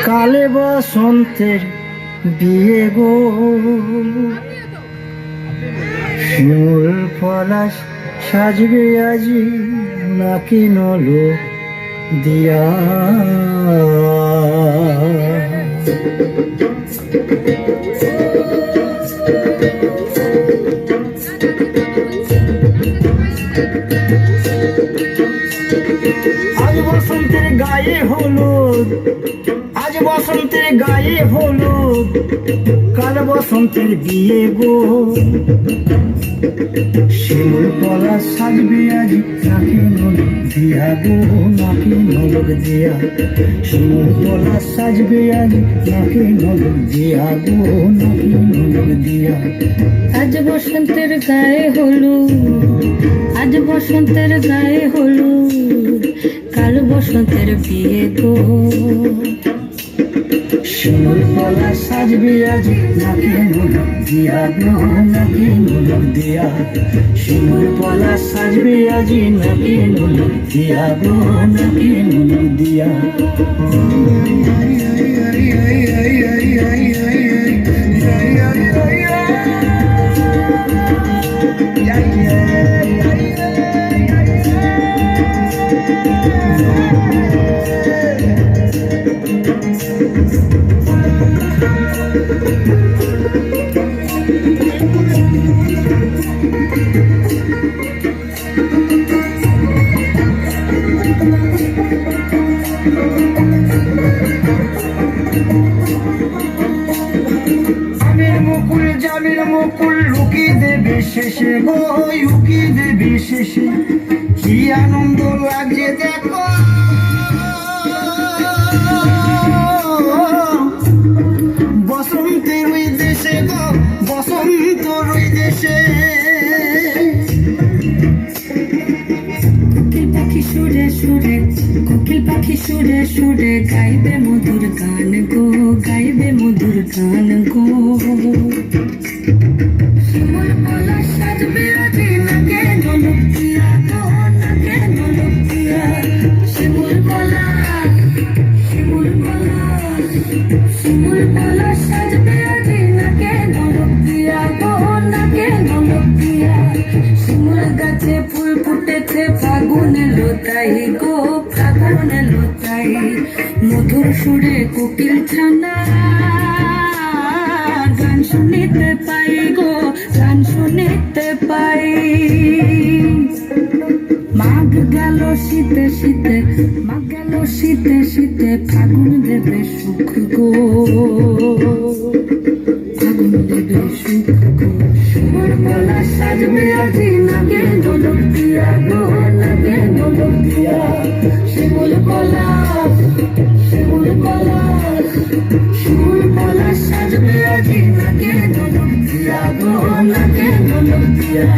কালে বসন্তের বিয়ে গো, শিমুল পলাশ সাজবে আজি নাকি নলো দিয়া। আজ বসন্তের গায়ে হলুদ, আজ বসন্তের গায়ে হলুদ, কাল বসন্তের বিয়ে গো, শিমুল পলাশ সাজবে আজ নাকি নলক দিয়া গো, নাকি নলক দিয়া। শিমুল পলাশ সাজবে আজ নাকি নলক দিয়া গো, নাকি নলক দিয়া। আজ বসন্তের গায়ে হলুদ, আজ বসন্তের গায়ে হলুদ, কাল বসন্তের বিয়ে গো, শিমুল পলাশ সাজবে আজ নাকি নলক দিয়া গো, নাকি নলক দিয়া। শিমুল পলাশ সাজবে আজ নাকি নলক দিয়া গো, নাকি নলক দিয়া। জামির মুকুল লুকিয়ে দেবে শেষে গো, লুকিয়ে দেবে শেষে। কি আনন্দ লাগছে দেখো, বসন্তের ওই দেশে গো, বসন্তর ওই দেশে। কোকিল পাখি সুরে সুরে, কোকিল পাখি সুরে সুরে গাইবে মধুর গান গো, গাইবে মধুর গান গো। শিমুল পলাশ সাজবে আজ নাকে নলক দিয়া গো, নাকে নলক দিয়া। শিমুল পলাশ, শিমুল পলাশ, শিমুল পলাশ সাজবে আজ নাকে নলক দিয়া গো, নাকে নলক দিয়া। শিমুল গাছে ফুল ফুটেছে ফাগুন এলো তাই গো, ফাগুন এলো তাই। মধুর সুরে কোকিল ছানা গান শুনিতে পাই গো, গান শুনিতে পাই। মাঘ গেল শীতে শীতে, মাঘ গেল শীতে শীতে, ফাগুন দেবে সুখ গো, ফাগুন দেবে সুখ গো। শিমুল পলাশ সাজবে আজি নাগে নলক দিয়া গো, নাগে নলক দিয়া। শিমুল পলাশ, শিমুল পলাশ, শিমুল পলাশ সাজবে আজি নাগে নলক দিয়া গো, নাগে নলক দিয়া।